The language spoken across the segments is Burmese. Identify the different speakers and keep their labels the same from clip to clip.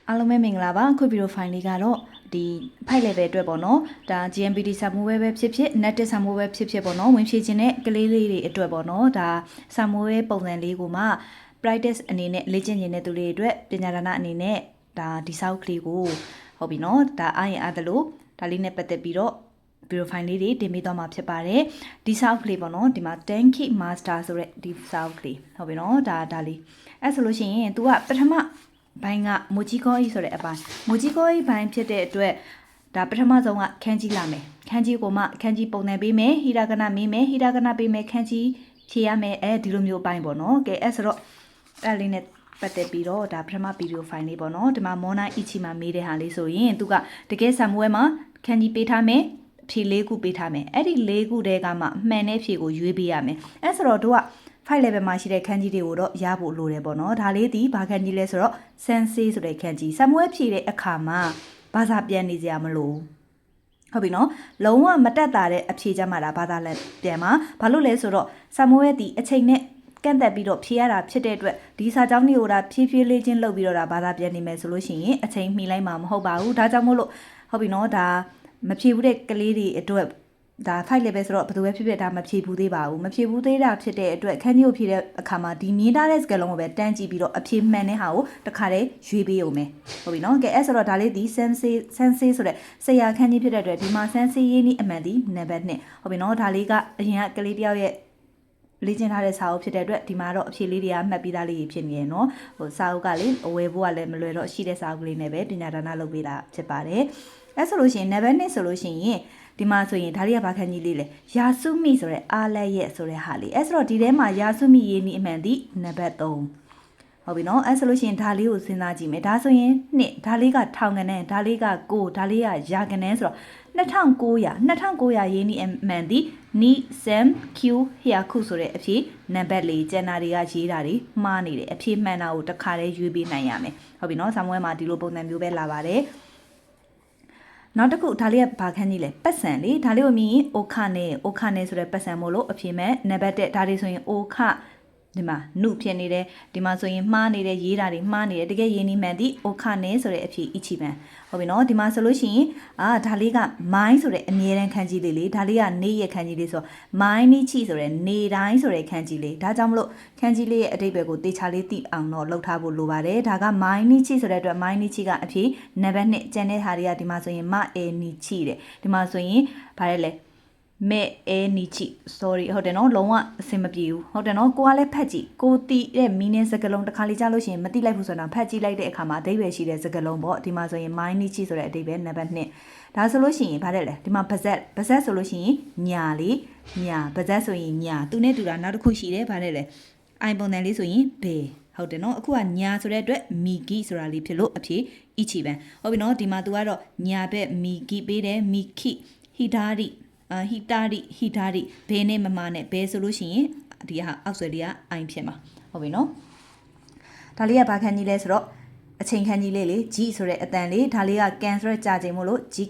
Speaker 1: အားလုံးပဲမင်္ဂလာပါခုဗီဒီယိုဖိုင်လေးကတော့ဒီဖိုက်level အတွက်ပေါ့နော်ဒါ GMPD စာမိုးပဲဖြစ်ဖြစ် net စာမိုးပဲဖြစ်ဖြစ်ပေါ့နော်ဝင်ဖြည့်ခြင်းတဲ့ကလေးလေးတွေအတွက်ပေါ့နော်ဒါစာမိုးရဲ့ပုံစံလေးကိုမှ practice အနေနဲ့လေ့ကျင့်နေတဲ့သူတွေအတွက်ပညာဒါနအနေနဲ့ဒါဒီစာအုပ်ကလေးကိုဟုတ်ပြီနော်ဒါအားရင်အားသလိုဒါလေးနဲ့ပတ်သက်ပြီးတော့ဗီဒီယိုဖိုင်လေးတွေတင်ပေးသွားမှာဖြစ်ပါတယ်ဒီစာအုပ်ကလေးပေါ့နော်ဒီမှာ 10K Master ဆိုတဲ့ဒီစာအုပ်ကလေးဟုတ်ပြီနော်ဒါလေးအဲ့ဆိုလို့ရှိရင် तू ကပထမဘိုင်းကမူကြီးကောကြီးဆိုတဲ့အပိုင်းမူကြီးကောကြီးဘိုင်းဖြစ်တဲ့အတွက်ဒါပထမဆုံးကခန်းကြီးလာမယ်ခန်းကြီးကိုမှခန်းကြီးပုံစံပေးမယ်ဟီရာကနာမေးမယ်ဟီရာကနာပေးမယ်ခန်းကြီးဖြေရမယ်အဲဒီလိုမျိုးအပိုင်းပေါ့နော်ကဲအဲ့ဆိုတော့အဲ့လေးနဲ့ပတ်သက်ပြီးတော့ဒါပထမဗီဒီယိုဖိုင်လေးပေါ့နော်ဒီမှာမောနာအီချီမှာမေးတဲ့ဟာလေးဆိုရင်သူကတကယ်ဆံမွဲမှာခန်းကြီးပေးထားမယ်ဖြေ၄ခုပေးထားမယ်အဲ့ဒီ၄ခုတည်းကမှမှန်တဲ့ဖြေကိုရွေးပေးရမယ်အဲ့ဆိုတော့တို့က5 level မှာရှိတဲ့ခန်းကြီးတွေကိုတော့ရဖို့လိုတယ်ပေါ့နော်ဒါလေးဒီဘာခန်းကြီးလဲဆိုတော့ sensei ဆိုတဲ့ခန်းကြီးဆမွဲဖြည့်တဲ့အခါမှာဘာသာပြန်နေကြရမလို့ဟုတ်ပြီနော်လုံးဝမတက်တာတဲ့အဖြေကြမှာဒါဘာသာလက်ပြန်မှာဘာလို့လဲဆိုတော့ဆမွဲဒီအချိန်နဲ့ကန့်သက်ပြီးတော့ဖြည့်ရတာဖြစ်တဲ့အတွက်ဒီစာကြောင်းတွေကိုဒါဖြည်းဖြည်းလေးချင်းလုပ်ပြီးတော့ဒါဘာသာပြန်နေမယ်ဆိုလို့ရှိရင်အချိန်မှီလိုက်မှာမဟုတ်ပါဘူးဒါကြောင့်မို့လို့ဟုတ်ပြီနော်ဒါမဖြည့်ဘူးတဲ့ကလေးတွေအတွက်ဒါ5 level ဆိုတော့ဘယ်သူပဲဖြစ်ဖြစ်ဒါမဖြည့်ဘူးသေးပါဘူးမဖြည့်ဘူးသေးတာဖြစ်တဲ့အတွက်ခန်းကြီးကိုဖြည့်တဲ့အခါမှာဒီမြင်ထားတဲ့စကားလုံးကိုပဲတန်းကြည့်ပြီးတော့အဖြည့်မှန်တဲ့ဟာကိုတခါတည်းရွေးပေးအောင်မယ်ဟုတ်ပြီနော်ကဲအဲ့ဆိုတော့ဒါလေးဒီ sensei ဆိုတဲ့ဆရာခန်းကြီးဖြစ်တဲ့အတွက်ဒီမှာ sensei ရေးနည်းအမှန်ဒီနံပါတ်2ဟုတ်ပြီနော်ဒါလေးကအရင်ကကလေးတယောက်ရဲ့လေ့ကျင့်ထားတဲ့စာအုပ်ဖြစ်တဲ့အတွက်ဒီမှာတော့အဖြေလေးတွေကမှတ်ပြီးသားလေးဖြစ်နေရနော်ဟိုစာအုပ်ကလေအဝယ်ဖို့ကလည်းမလွယ်တော့ရှိတဲ့စာအုပ်ကလေးနဲ့ပဲပညာဒါနလုပ်ပေးတာဖြစ်ပါတယ်အဲ့ဆိုလို့ရှိရင်နံပါတ်2ဆိုလို့ရှိရင်ဒီမှာဆိုရင်ဒါလေးကဘာခန်းကြီးလေးလဲယာစုမိဆိုတဲ့အားလက်ရဲ့ဆိုတဲ့ဟာလေးအဲ့ဆိုတော့ဒီထဲမှာယာစုမိရေးနည်းအမှန်ဒီနံပါတ်3ဟုတ်ပြီနော်အဲ့ဆိုလို့ရှိရင်ဒါလေးကိုစဉ်းစားကြည့်မယ်ဒါဆိုရင်2ဒါလေးကထောင်ကနန်းဒါလေးက9ဒါလေးကရာကနန်းဆိုတော့2900ရေးနည်းအမှန်ဒီနီဆမ် Q ဟျာခုဆိုတဲ့အဖြစ်နံပါတ်4ကျန်တာတွေကရေးတာတွေမှားနေတယ်အဖြစ်မှန်တာကိုတစ်ခါတည်းရွေးပေးနိုင်ရမယ်ဟုတ်ပြီနော်ဆာမွဲမှာဒီလိုပုံစံမျိုးပဲလာပါတယ်နောက်တစ်ခုဒါလေးကဘာခန်းကြီးလဲပတ်စံလေဒါလေးကိုမြင်ရင်အိုခနဲ့ဆိုတဲ့ပတ်စံမို့လို့အဖြစ်မဲ့နံပါတ်1ဒါလေးဆိုရင်အိုခဒီမှာနုဖြစ်နေတယ်ဒီမှာဆိုရင်မှားနေတဲ့ရေးတာတွေမှားနေတယ်တကယ်ရင်းနှီးမှန်သည့်အိုခနဲ့ဆိုတဲ့အဖြစ်အချီပန်ဟုတ်ပြီနော်ဒီမှာဆိုလို့ရှိရင်ဒါလေးကမိုင်းဆိုတဲ့အမြဲတမ်းခန်းကြီးလေးလေဒါလေးကနေရဲ့ခန်းကြီးလေးဆိုမိုင်းနီချီဆိုတဲ့နေတိုင်းဆိုတဲ့ခန်းကြီးလေးဒါကြောင့်မလို့ခန်းကြီးလေးရဲ့အတိတ်ဘက်ကိုတေချာလေးသိအောင်တော့လှုပ်ထားဖို့လိုပါတယ်ဒါကမိုင်းနီချီဆိုတဲ့အတွက်မိုင်းနီချီကအဖြစ်နံပါတ်2ကျန်တဲ့ဟာတွေကဒီမှာဆိုရင်မအေနီချီတဲ့ဒီမှာဆိုရင်ဗါရဲလဲမဲအဲနီချီ sorry ဟုတ်တယ်နော်လုံးဝအဆင်မပြေဘူးဟုတ်တယ်နော်ကိုကလည်းဖတ်ကြည့်ကိုတီးတဲ့ meaning စကားလုံးတစ်ခါလေးကြားလို့ရှိရင်မသိလိုက်ဘူးဆိုတော့ဖတ်ကြည့်လိုက်တဲ့အခါမှာအဓိပ္ပာယ်ရှိတဲ့စကားလုံးပေါ့ဒီမှာဆိုရင် mind နီချီဆိုတဲ့အဓိပ္ပာယ်နံပါတ်2ဒါဆိုလို့ရှိရင်ဗါတယ်လေဒီမှာပါဇက်ဆိုလို့ရှိရင်ညာလေးညာပါဇက်ဆိုရင်ညာသူနဲ့တူတာနောက်တစ်ခုရှိတယ်ဗါတယ်လေအိုင်ပုံတန်လေးဆိုရင်ဘေဟုတ်တယ်နော်အခုကညာဆိုတဲ့အတွက်မီဂီဆိုတာလေးဖြစ်လို့အဖြစ်အီချီပန်ဟုတ်ပြီနော်ဒီမှာ तू ကတော့ညာဘက်မီဂီပေးတယ်မီခိဟီဒါရီဟီတာရီဘဲနဲ့မမနဲ့ဘဲဆိုလို့ရှိရင်ဒီဟာအောက်ဆွဲလေးကအိုင်ဖြစ်မှာဟုတ်ပြီနော်ဒါလေးကဘာခန်းကြီးလဲဆိုတော့အချိန်ခန်းကြီးလေးလေဂျီဆိုတဲ့အတန်လေးဒါလေးကကန်ဆိုတဲ့ကြာချိန်မို့လို့ဂျီ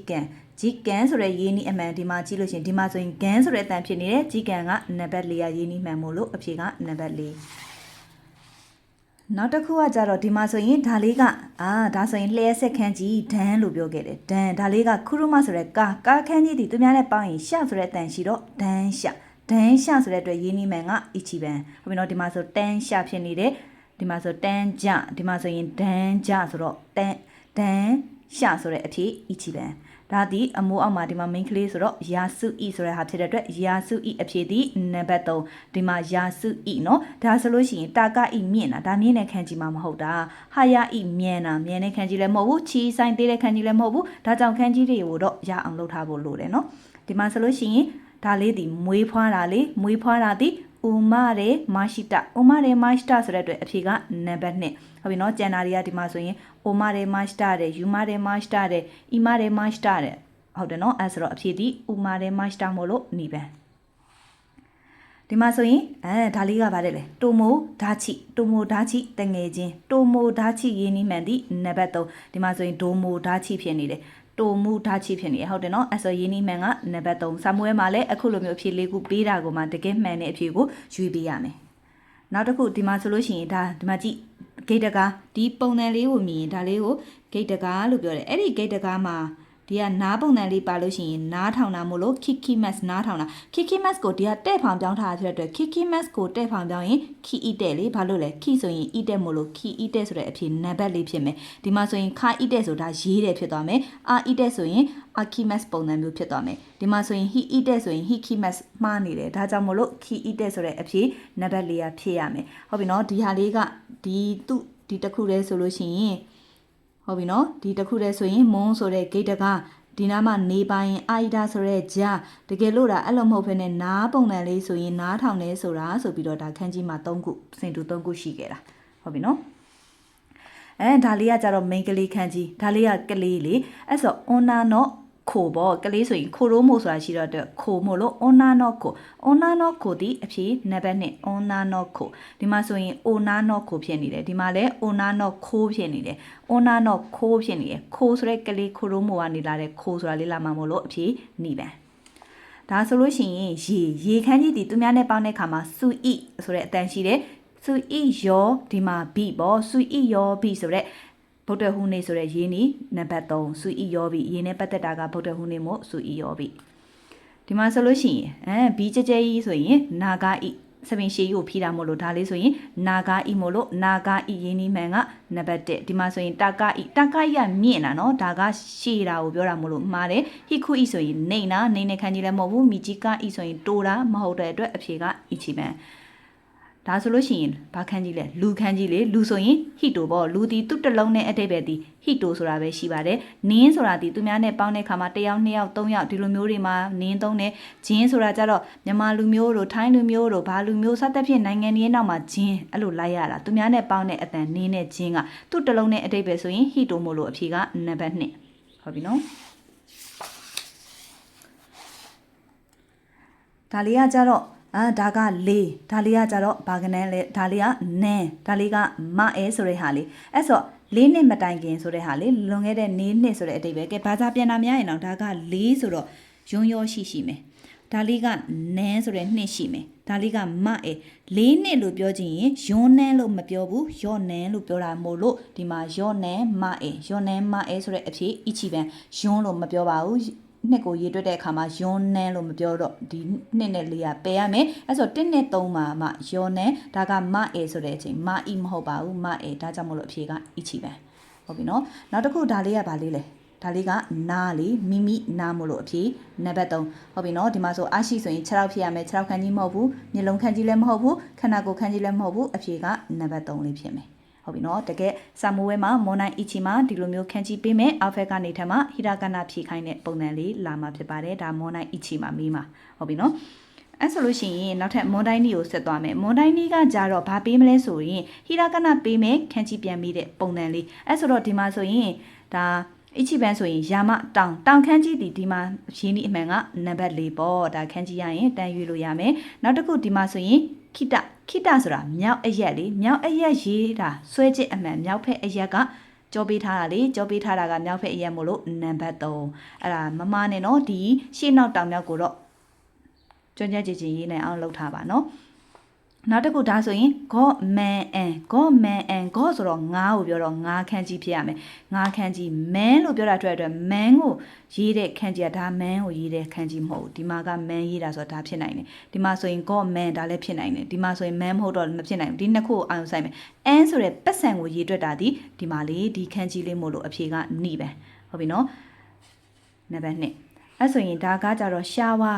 Speaker 1: ကန်ဆိုတဲ့ရေးနီးအမှန်ဒီမှာကြည့်လို့ရှိရင်ဒီမှာဆိုရင်ကန်ဆိုတဲ့အတန်ဖြစ်နေတယ်ဂျီကန်ကနံပါတ်4ကရေးနီးမှန်မို့လို့အဖြေကနံပါတ်4နောက်တစ်ခုကကြတော့ဒီမှာဆိုရင်ဒါလေးကဒါဆိုရင်လျှက်ဆက်ခန်းကြီးဒန်းလို့ပြောခဲ့တယ်ဒန်းဒါလေးကခုရုမဆိုတဲ့ကာခန်းကြီးဒီသူများနဲ့ပေါင်းရင်ရှဆိုတဲ့အတန်ရှိတော့ဒန်းရှဆိုတဲ့အတွက်ရင်းနှီးမှန်ကအီချီပန်ဟုတ်ပြီနော်ဒီမှာဆိုတန်းရှဖြစ်နေတယ်ဒီမှာဆိုတန်းကြဒီမှာဆိုရင်ဒန်းကြဆိုတော့တန်းရှဆိုတဲ့အဖြစ်အီချီပန်ဒါဒီအမိုးအောက်မှာဒီမှာ main ကလေးဆိုတော့ယာစုအီဆိုတဲ့ဟာဖြစ်တဲ့အတွက်ယာစုအီအဖြစ်ဒီနံပါတ်3ဒီမှာယာစုအီเนาะဒါဆိုလို့ရှိရင်တာကအီမြင့်တာဒါမြင့်တဲ့ခန်းကြီးမှာမဟုတ်တာဟာယာအီမြန်တဲ့ခန်းကြီးလည်းမဟုတ်ဘူးချီဆိုင်သေးတဲ့ခန်းကြီးလည်းမဟုတ်ဘူးဒါကြောင့်ခန်းကြီးတွေကိုတော့ရအောင်လုပ်ထားဖို့လိုတယ်เนาะဒီမှာဆိုလို့ရှိရင်ဒါလေးဒီမွေးဖွားတာဒီဥမာရေမရှိတာဆိုတဲ့အတွက်အဖြေကနံပါတ်2ဟုတ်ပြီနော်ကျန်တာတွေကဒီမှာဆိုရင်ဥမာရေမရှိတာတဲ့ယူမာရေမရှိတာတဲ့အီမာရေမရှိတာတဲ့ဟုတ်တယ်နော်အဲဆိုတော့အဖြေဒီဥမာရေမရှိတာမို့လို့နေပန်ဒီမှာဆိုရင်ဒါလေးကပါတယ်လေတိုမိုဓာချိတငယ်ချင်းတိုမိုဓာချိရင်းနှီးမှန်ဒီနံပါတ်3ဒီမှာဆိုရင်ဒိုမိုဓာချိဖြစ်နေတယ်တိုမူဓာချိဖြစ်နေရဟုတ်တယ်နော်အဲ့ဆိုရင်းနှီးမှန်ကနံပါတ်3ဆာမွဲမှာလည်းအခုလိုမျိုးအဖြေလေးခုပေးတာကိုမှတကယ်မှန်တဲ့အဖြေကိုရွေးပေးရမယ် နောက်တစ်ခုဒီမှာဆိုလို့ရှိရင်ဒါဒီမှာကြည့်ဂိတ်တကားဒီပုံစံလေးကိုမြင်ဒါလေးကိုဂိတ်တကားလို့ပြောတယ်အဲ့ဒီဂိတ်တကားမှာဒီကနားပုံစံလေးပါလို့ရှိရင်နားထောင်တာမို့လို့ Kiki Mask နားထောင်တာ Kiki Mask ကိုဒီကတဲ့ဖောင်ပြောင်းထားတာဖြစ်တဲ့အတွက် Kiki Mask ကိုတဲ့ဖောင်ပြောင်းရင် Ki တဲ့လေဘာလို့လဲ Ki ဆိုရင် တဲ့မို့လို့ Ki တဲ့ဆိုတဲ့အဖြစ်နံပါတ်လေးဖြစ်မယ်ဒီမှာဆိုရင် Kha တဲ့ဆိုတာရေးတယ်ဖြစ်သွားမယ် R တဲ့ဆိုရင် Aki Mask ပုံစံမျိုးဖြစ်သွားမယ်ဒီမှာဆိုရင် He တဲ့ဆိုရင် Hiki Mask မှားနေတယ်ဒါကြောင့်မို့လို့ Ki တဲ့ဆိုတဲ့အဖြစ်နံပါတ်လေးဖြစ်ရမယ်ဟုတ်ပြီနော်ဒီဟာလေးကဒီတစ်ခုတည်းဆိုလို့ရှိရင်ဟုတ်ပြီနော်ဒီတစ်ခုတည်းဆိုရင်မွန်းဆိုတဲ့ဂိတ်တကားဒီနားမှာနေပါရင်အာဒါဆိုတဲ့ဂျာတကယ်လို့ဒါအဲ့လိုမဟုတ်ဘဲနဲ့နားပုံစံလေးဆိုရင်နားထောင်နေဆိုတာဆိုပြီးတော့ဒါခန်းကြီးမှာ3ခုစင်တူ3ခုရှိခဲ့တာဟုတ်ပြီနော်ဒါလေးကကြတော့ main ကလေးခန်းကြီးဒါလေးကကလေးလေအဲ့ဆို owner not ခိုပေါ့ကလေးဆိုရင်ခိုရိုးမို့ဆိုတာရှိတော့တဲ့ခိုမို့လို့ owner not ခိုဒီအဖြစ်နံပါတ်1 owner not ခိုဒီမှာဆိုရင် owner not ခိုဖြစ်နေတယ်ဒီမှာလည်း owner not ခိုဖြစ်နေတယ် owner not ခိုဖြစ်နေတယ်ခိုဆိုတဲ့ကလေးခိုရိုးမို့ကနေလာတဲ့ခိုဆိုတာလေးလာမှာမို့လို့အဖြစ်နေပန်ဒါဆိုလို့ရှိရင်ရေခန်းကြီးဒီသူများနဲ့ပေါင်းတဲ့ခါမှာစူအီဆိုတဲ့အတန်ရှိတယ်စူအီယောဒီမှာ B ပေါ့စူအီယော B ဆိုတဲ့ဗုဒ္ဓဟူးနေ့ဆိုတဲ့ရင်းနီနံပါတ်3စူအီယော B ရင်းနဲ့ပတ်သက်တာကဗုဒ္ဓဟူးနေ့မို့စူအီယော B ဒီမှာဆိုလို့ရှိရင် B ကြဲကြီးဆိုရင်နာဂါဤစပင်ရှေးကိုဖြီးတာမို့လို့ဒါလေးဆိုရင်နာဂါဤမို့လို့နာဂါဤရင်းနီမှန်ကနံပါတ်1ဒီမှာဆိုရင်တာဂါဤကမြင့်တာနော်ဒါကရှေးတာကိုပြောတာမို့လို့မှားတယ်ဟိခုဤဆိုရင်နေနဲ့ခန်းကြီးလည်းမဟုတ်ဘူးမိကြီးကဤဆိုရင်တိုးတာမဟုတ်တဲ့အတွက်အဖြေကဤချီပန်ဒါဆိုလို့ရှိရင်ဘာခန်းကြီးလဲလူခန်းကြီးလေလူဆိုရင်ဟီတိုပေါ့လူဒီသူ့တလုံးနဲ့အတိတ်ပဲဒီဟီတိုဆိုတာပဲရှိပါတယ်နင်းဆိုတာဒီသူများနဲ့ပေါင်းတဲ့ခါမှာ1ယောက်2ယောက်3ယောက်ဒီလိုမျိုးတွေမှာနင်းသုံးတယ်ဂျင်းဆိုတာကြတော့မြန်မာလူမျိုးတို့ထိုင်းလူမျိုးတို့ဘာလူမျိုးစသဖြင့်နိုင်ငံတွေနောက်မှာဂျင်းအဲ့လိုလိုက်ရတာသူများနဲ့ပေါင်းတဲ့အတန်နင်းနဲ့ဂျင်းကသူ့တလုံးနဲ့အတိတ်ပဲဆိုရင်ဟီတိုမို့လို့အဖြေကနံပါတ်2ဟုတ်ပြီနော်ဒါလေးကကြတော့ဒါကလေးဒါလေးကကြတော့ဘာကနန်းလဲဒါလေးကနန်းဒါလေးကမအဲဆိုတဲ့ဟာလေးအဲ့ဆို၄နှစ်မတိုင်ခင်ဆိုတဲ့ဟာလေးလွန်ခဲ့တဲ့၄နှစ်ဆိုတဲ့အတိတ်ပဲကဲဘာသာပြန်တာများရင်တော့ဒါက၄ဆိုတော့ယွန်းရောရှိမယ်ဒါလေးကနန်းဆိုတဲ့နှစ်ရှိမယ်ဒါလေးကမအဲ၄နှစ်လို့ပြောချင်ရင်ယွန်းနန်းလို့မပြောဘူးယော့နန်းလို့ပြောတာမို့လို့ဒီမှာယော့နန်းမအဲယော့နန်းမအဲဆိုတဲ့အဖြစ်အချီပန်ယွန်းလို့မပြောပါဘူးနှစ်ကိုရေးတွက်တဲ့အခါမှာယွန်းနန်းလို့မပြောတော့ဒီနှစ်နဲ့လေးကပယ်ရမယ်အဲ့ဆို1နဲ့3မှာမှယွန်းနန်းဒါကမအေဆိုတဲ့အချိန်မအီမဟုတ်ပါဘူးမအေဒါကြောင့်မို့လို့အဖြေကအီချီပဲဟုတ်ပြီနော်နောက်တစ်ခုဒါလေးကဘာလေးလဲဒါလေးကနားလေးမိနားမို့လို့အဖြေနံပါတ်3ဟုတ်ပြီနော်ဒီမှာဆိုအရှိဆိုရင်6ရောက်ဖြစ်ရမယ်6ရောက်ခန်းကြီးမဟုတ်ဘူးမျက်လုံးခန်းကြီးလည်းမဟုတ်ဘူးခန္ဓာကိုယ်ခန်းကြီးလည်းမဟုတ်ဘူးအဖြေကနံပါတ်3လေးဖြစ်မယ်ဟုတ်ပြီနော်တကယ်စာမိုးဝဲမှာမွန်နိုင်အီချီမှာဒီလိုမျိုးခန်းကြီးပေးမယ်အောက်ဖက်ကနေထမှာဟီရာကနာဖြည့်ခိုင်းတဲ့ပုံစံလေးလာမှာဖြစ်ပါတယ်ဒါမွန်နိုင်အီချီမှာမေးမှာဟုတ်ပြီနော်အဲ့ဆိုလို့ရှိရင်နောက်ထပ်မွန်တိုင်းနီကိုဆက်သွားမယ်မွန်တိုင်းနီကကြတော့ဘာပေးမလဲဆိုရင်ဟီရာကနာပေးမယ်ခန်းကြီးပြန်ပြီးတဲ့ပုံစံလေးအဲ့ဆိုတော့ဒီမှာဆိုရင်ဒါအီချီပန်ဆိုရင်ယာမတောင်ခန်းကြီးဒီမှာရင်းဒီအမှန်ကနံပါတ်4ပေါ့ဒါခန်းကြီးရရင်တန်းရွေးလို့ရမယ်နောက်တစ်ခုဒီမှာဆိုရင်ခိတဆိုတာမြောက်အရက်လေမြောက်အရက်ရေးတာဆွဲချစ်အမှန်မြောက်ဖက်အရက်ကကြောပေးထားတာလေကြောပေးထားတာကမြောက်ဖက်အရက်မို့လို့နံပါတ်3အဲ့ဒါမမနဲ့နော်ဒီရှေ့နောက်တောင်မြောက်ကိုတော့ကျွမ်းကျင်ရေးနိုင်အောင်လုပ်ထားပါနော်နောက်တစ်ခုဒါဆိုရင်ဂေါမန်အန်ဂေါဆိုတော့ငါးကိုပြောတော့ငါးခန်းကြီးဖြစ်ရမယ်ငါးခန်းကြီးမန်လို့ပြောတာအတွက်မန်ကိုရေးတဲ့ခန်းကြီးကဒါမန်ကိုရေးတဲ့ခန်းကြီးမဟုတ်ဘူးဒီမှာကမန်ရေးတာဆိုတော့ဒါဖြစ်နိုင်တယ်ဒီမှာဆိုရင်ဂေါမန်ဒါလည်းဖြစ်နိုင်တယ်ဒီမှာဆိုရင်မန်မဟုတ်တော့မဖြစ်နိုင်ဘူးဒီနှစ်ခုကိုအာရုံစိုက်မယ်အန်ဆိုတဲ့ပတ်စံကိုရေးတွက်တာဒီမှာလေဒီခန်းကြီးလေးမို့လို့အဖြေကနိပဲဟုတ်ပြီနော်နံပါတ်2အဲ့ဆိုရင်ဒါကကြတော့ရှာဝါ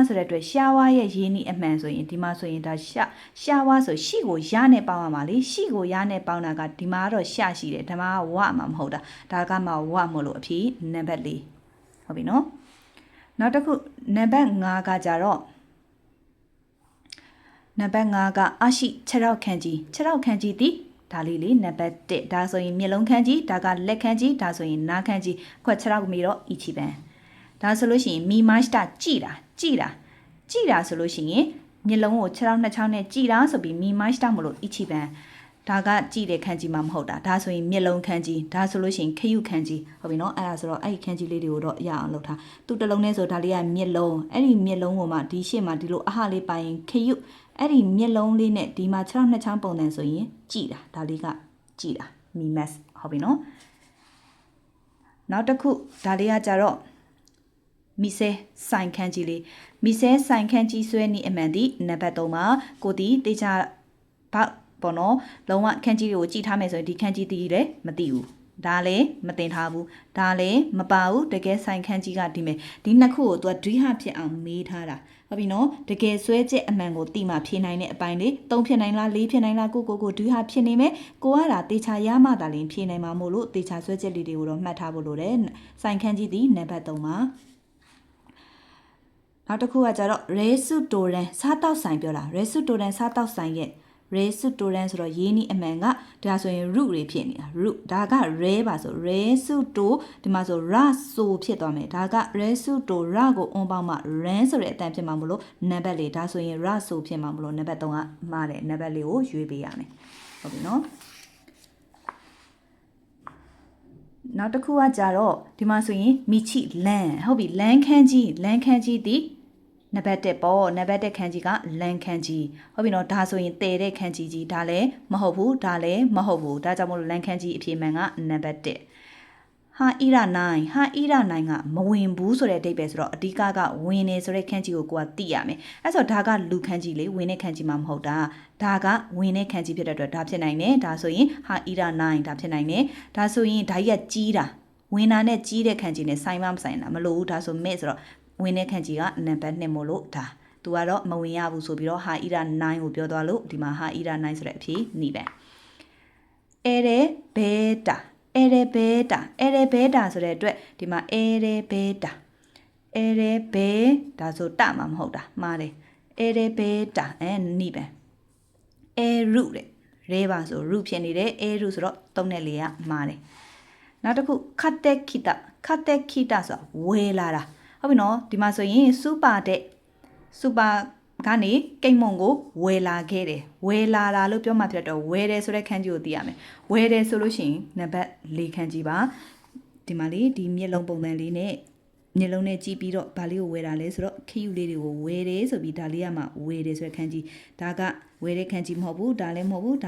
Speaker 1: ဆိုတဲ့အတွက်ရှာဝါရဲ့ရင်းနှီးအမှန်ဆိုရင်ဒီမှာဆိုရင်ဒါရှာဝါဆိုရှိကိုရနဲ့ပေါင်းရမှာလေရှိကိုရနဲ့ပေါင်းတာကဒီမှာကတော့ရှာရှိတယ်ဒါမှဝမှာမဟုတ်တာဒါကမှဝမို့လို့အဖြေနံပါတ်4ဟုတ်ပြီနော်နောက်တစ်ခုနံပါတ်5ကကြတော့နံပါတ်5ကအရှိ6ရောက်ခန်းကြီးဒီဒါလေးလေနံပါတ်1ဒါဆိုရင်မျက်လုံးခန်းကြီးဒါကလက်ခန်းကြီးဒါဆိုရင်နားခန်းကြီးခွက်6ရောက်ပြီးတော့အီချီပန်ဒါဆိုလို့ရှိရင်မီမတ်တာကြည်တာဆိုလို့ရှိရင်မျက်လုံးကို6 2 6နဲ့ကြည်တာဆိုပြီးမီမတ်တာမလို့အီချီပန် ဒါကကြည့်တဲ့ခန်းကြီးမှမဟုတ်တာဒါဆိုရင်မျက်လုံးခန်းကြီးဒါဆိုလို့ရှိရင်ခရုခန်းကြီးဟုတ်ပြီနော်အဲ့ဒါဆိုတော့အဲ့ဒီခန်းကြီးလေးတွေကိုတော့ရအောင်လုပ်ထားသူ့တစ်လုံးနဲ့ဆိုဒါလေးကမျက်လုံးအဲ့ဒီမျက်လုံးကိုမှဒီရှေ့မှာဒီလိုအဟလေးပိုင်ခရုအဲ့ဒီမျက်လုံးလေးနဲ့ဒီမှာ6နှစ်ချောင်းပုံစံဆိုရင်ကြည့်တာဒါလေးကကြည့်တာမီမက်ဟုတ်ပြီနော်နောက်တစ်ခုဒါလေးကကြတော့မီဆဲဆိုင်ခန်းကြီးလေးမီဆဲဆိုင်ခန်းကြီးဆွဲနည်းအမှန်ဒီနံပါတ်3မှာကိုတီတေချာပေါ့နော်လုံးဝခန်းကြီးတွေကိုကြည့်ထားမယ်ဆိုရင်ဒီခန်းကြီးတီးလည်းမသိဘူးဒါလည်းမတင်ထားဘူးဒါလည်းမပါဘူးတကယ်ဆိုင်ခန်းကြီးကဒီမဲ့ဒီနှစ်ခုကိုသူကဒွိဟဖြစ်အောင်မေးထားတာဟုတ်ပြီနော်တကယ်ဆွဲချက်အမှန်ကိုတိမှဖြေနိုင်တဲ့အပိုင်းလေး3ဖြစ်နိုင်လား4ဖြစ်နိုင်လားကိုဒွိဟဖြစ်နေမယ်ကိုကဒါတေချာရမှသာလင်ဖြေနိုင်မှာမို့လို့တေချာဆွဲချက်လေးတွေကိုတော့မှတ်ထားဖို့လိုတယ်ဆိုင်ခန်းကြီးဒီနံပါတ်3မှာနောက်တစ်ခုကကြတော့ restaurant စားတောက်ဆိုင်ပြောတာ restaurant စားတောက်ဆိုင်ရဲ့ restaurant ဆိုတော့ရင်းနှီးအမှန်ကဒါဆိုရင် root တွေဖြစ်နေတာ root ဒါက re ပါဆို resuto ဒီမှာဆို ra ဆိုဖြစ်သွားမယ်ဒါက resuto ra ကိုအွန်ပေါင်းမှ ran ဆိုတဲ့အတန်ဖြစ်မှာမလို့နံပါတ်4ဒါဆိုရင် ra ဆိုဖြစ်မှာမလို့နံပါတ်3ကမှားတယ်နံပါတ်4ကိုရွေးပေးရမယ်ဟုတ်ပြီနော်နောက်တစ်ခုကကြတော့ဒီမှာဆိုရင်မီချီလန်ဟုတ်ပြီလန်ခန်းကြီးဒီနံပါတ်1ပေါ့နံပါတ်1ခန်းကြီးကလန်ခန်းကြီးဟုတ်ပြီနော်ဒါဆိုရင်တည်တဲ့ခန်းကြီးဒါလည်းမဟုတ်ဘူးဒါလည်းမဟုတ်ဘူးဒါကြောင့်မို့လို့လန်ခန်းကြီးအဖြေမှန်ကနံပါတ်1ဟာအီရာ9ကမဝင်ဘူးဆိုတဲ့အဓိပ္ပာယ်ဆိုတော့အဓိကကဝင်နေဆိုတဲ့ခန်းကြီးကိုကိုကသိရမယ်အဲ့ဆိုဒါကလူခန်းကြီးလေဝင်တဲ့ခန်းကြီးမှမဟုတ်တာဒါကဝင်တဲ့ခန်းကြီးဖြစ်တဲ့အတွက်ဒါဖြစ်နိုင်တယ်ဒါဆိုရင်ဟာအီရာ9ဒါဖြစ်နိုင်တယ်ဒါဆိုရင်ဒါကြီးကကြီးတာဝင်တာနဲ့ကြီးတဲ့ခန်းကြီးနဲ့ဆိုင်မဆိုင်တာမလို့ဘူးဒါဆိုမဲ့ဆိုတော့ဝင်တဲ့ခန်းကြီးကနံပါတ်2မို့လို့ဒါသူကတော့မဝင်ရဘူးဆိုပြီးတော့ဟာအီရာ9ကိုပြောသွားလို့ဒီမှာဟာအီရာ9ဆိုတဲ့အဖြေနေပဲအဲရဲဘေတာဆိုတဲ့အတွက်ဒီမှာအဲရဲဘေတာဆိုတမှာမဟုတ်တာမှားတယ်အဲရဲဘေတာနိပဲအဲရုတဲ့ရဲပါဆိုရုဖြစ်နေတယ်အဲရုဆိုတော့3နဲ့4ကမှားတယ်နောက်တစ်ခုခတ်တက်ခိတဆိုဝဲလာတာဟုတ်ပြီနော်ဒီမှာဆိုရင်စူပါကနေကိတ်မုံကိုဝယ်လာခဲ့တယ်ဝယ်လာတာလို့ပြောမှဖြစ်တော့ဝယ်တယ်ဆိုတဲ့ခန်းကြီးကိုသိရမယ်ဝယ်တယ်ဆိုလို့ရှိရင်နံပါတ်4ခန်းကြီးပါဒီမှာလေဒီမျက်လုံးပုံစံလေးနဲ့မျက်လုံးနဲ့ကြည့်ပြီးတော့ဗာလေးကိုဝယ်တာလဲဆိုတော့ခယူလေးတွေကိုဝယ်တယ်ဆိုပြီးဒါလေးကမှဝယ်တယ်ဆိုတဲ့ခန်းကြီးဒါကဝယ်တဲ့ခန်းကြီးမဟုတ်ဘူးဒါလည်းမဟုတ်ဘူးအ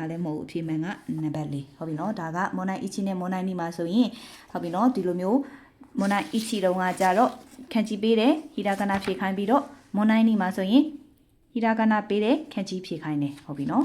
Speaker 1: ဖြေမှန်ကနံပါတ်4ဟုတ်ပြီနော်ဒါကမွန်နိုင်အီချီနဲ့မွန်နိုင်နီမှာဆိုရင်ဟုတ်ပြီနော်ဒီလိုမျိုးမွန်နိုင်အီချီတုံးကကြတော့ခန်းကြီးပေးတယ်ဟီရာကနာဖြေခိုင်းပြီးတော့မွန်နိုင်နီမှာဆိုရင်ဟီရာကနာပေးတယ်ခန်းကြီးဖြေခိုင်းတယ်ဟုတ်ပြီနော်